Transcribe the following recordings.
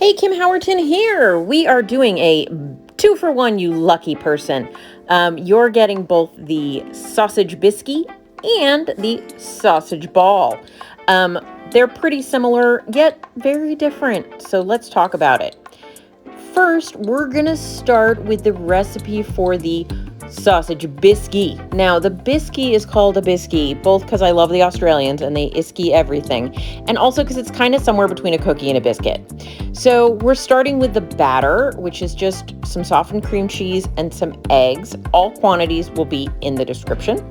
Hey, Kim Howerton here. We are doing a 2-for-1, you lucky person. You're getting both the sausage biscuit and the sausage ball. They're pretty similar, yet very different. So let's talk about it. First, we're gonna start with the recipe for the sausage biscuit. Now, the biscuit is called a biscuit, both because I love the Australians and they isky everything, and also because it's kind of somewhere between a cookie and a biscuit. So we're starting with the batter, which is just some softened cream cheese and some eggs. All quantities will be in the description.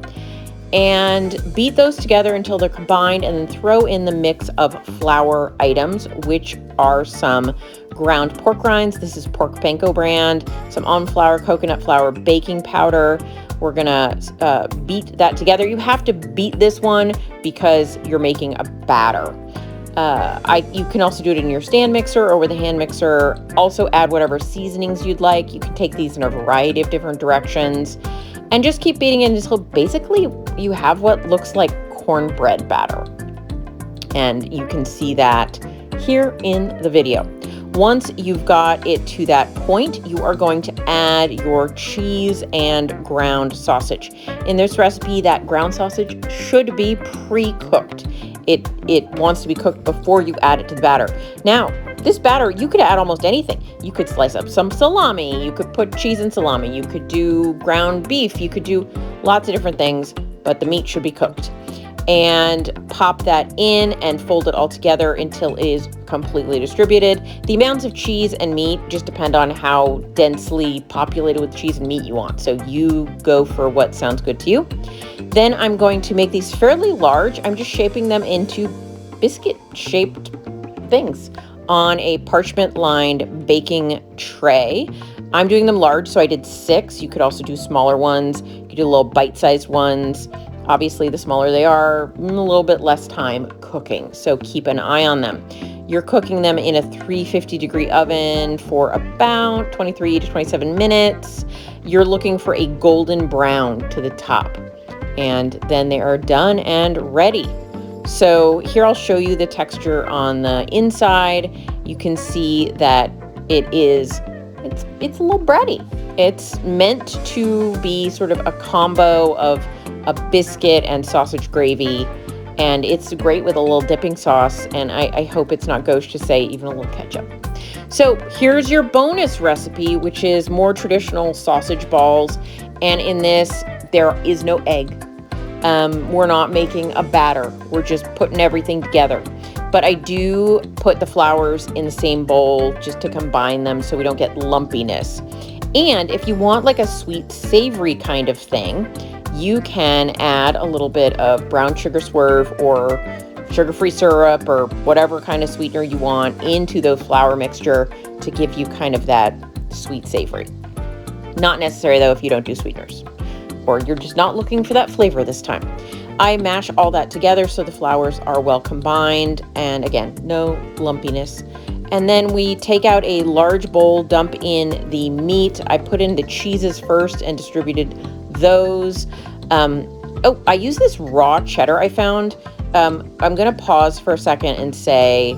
And beat those together until they're combined, and then throw in the mix of flour items, which are some ground pork rinds. This is Pork Panko brand, some almond flour, coconut flour, baking powder. We're gonna beat that together. You have to beat this one because you're making a batter. You can also do it in your stand mixer or with a hand mixer. Also add whatever seasonings you'd like. You can take these in a variety of different directions. And just keep beating it until basically you have what looks like cornbread batter. And you can see that here in the video. Once you've got it to that point, you are going to add your cheese and ground sausage. In this recipe, that ground sausage should be pre-cooked. It wants to be cooked before you add it to the batter. Now, this batter, you could add almost anything. You could slice up some salami, you could put cheese and salami, you could do ground beef, you could do lots of different things, but the meat should be cooked. And pop that in and fold it all together until it is completely distributed. The amounts of cheese and meat just depend on how densely populated with cheese and meat you want. So you go for what sounds good to you. Then I'm going to make these fairly large. I'm just shaping them into biscuit-shaped things on a parchment-lined baking tray. I'm doing them large, so I did 6. You could also do smaller ones. You could do little bite-sized ones. Obviously, the smaller they are, a little bit less time cooking, so keep an eye on them. You're cooking them in a 350-degree oven for about 23 to 27 minutes. You're looking for a golden brown to the top, and then they are done and ready. So here I'll show you the texture on the inside. You can see that it's a little bready. It's meant to be sort of a combo of a biscuit and sausage gravy, and it's great with a little dipping sauce, and I hope it's not gauche to say even a little ketchup. So here's your bonus recipe, which is more traditional sausage balls, and in this there is no egg. We're not making a batter, we're just putting everything together. But I do put the flours in the same bowl just to combine them so we don't get lumpiness. And if you want like a sweet savory kind of thing, you can add a little bit of brown sugar swerve or sugar-free syrup or whatever kind of sweetener you want into the flour mixture to give you kind of that sweet savory. Not necessary though if you don't do sweeteners, or you're just not looking for that flavor this time. I mash all that together so the flours are well combined, and again, no lumpiness. And then we take out a large bowl, dump in the meat. I put in the cheeses first and distributed those. I use this raw cheddar I found. I'm gonna pause for a second and say,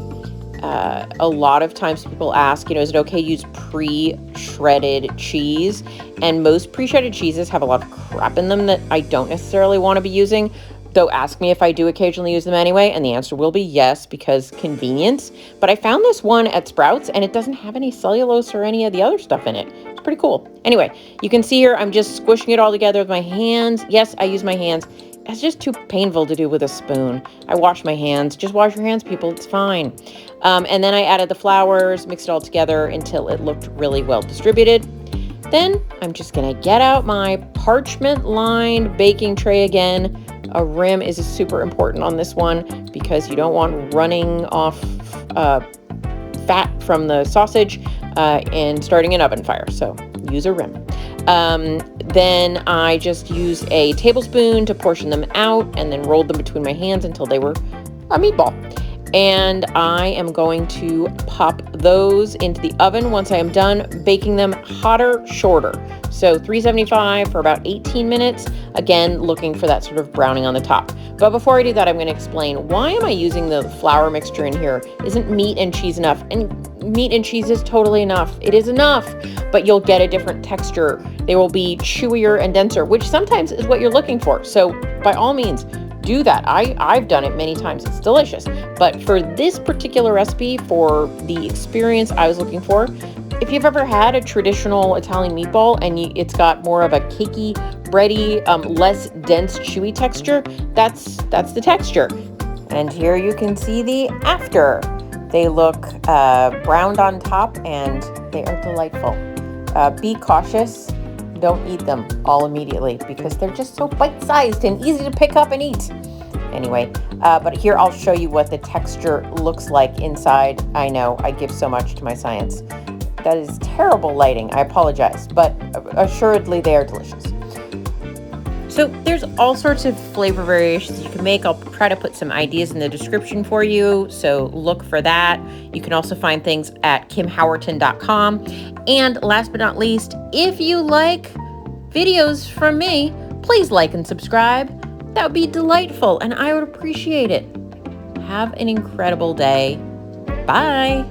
a lot of times people ask, is it okay to use pre-shredded cheese? And most pre-shredded cheeses have a lot of crap in them that I don't necessarily want to be using. Though ask me if I do occasionally use them anyway, and the answer will be yes, because convenience. But I found this one at Sprouts, and it doesn't have any cellulose or any of the other stuff in it. It's pretty cool. Anyway, you can see here, I'm just squishing it all together with my hands. Yes, I use my hands. It's just too painful to do with a spoon. I wash my hands. Just wash your hands, people. It's fine. And then I added the flours, mixed it all together until it looked really well distributed. Then I'm just gonna get out my parchment-lined baking tray again. A rim is super important on this one because you don't want running off fat from the sausage and starting an oven fire, so use a rim. Then I just used a tablespoon to portion them out and then rolled them between my hands until they were a meatball. And I am going to pop those into the oven once I am done baking them, hotter, shorter. So 375 for about 18 minutes. Again, looking for that sort of browning on the top. But before I do that, I'm going to explain why am I using the flour mixture in here? Isn't meat and cheese enough? And meat and cheese is totally enough. It is enough, but you'll get a different texture. They will be chewier and denser, which sometimes is what you're looking for. So by all means, do that. I've done it many times. It's delicious. But for this particular recipe, for the experience I was looking for, if you've ever had a traditional Italian meatball and it's got more of a cakey, bready, less dense, chewy texture, that's the texture. And here you can see the after. They look browned on top and they are delightful. Be cautious. Don't eat them all immediately because they're just so bite-sized and easy to pick up and eat. Anyway, but here I'll show you what the texture looks like inside. I know, I give so much to my science. That is terrible lighting, I apologize, but assuredly they are delicious. So there's all sorts of flavor variations you can make. I'll try to put some ideas in the description for you, so look for that. You can also find things at kimhowerton.com. And last but not least, if you like videos from me, please like and subscribe. That would be delightful, and I would appreciate it. Have an incredible day. Bye.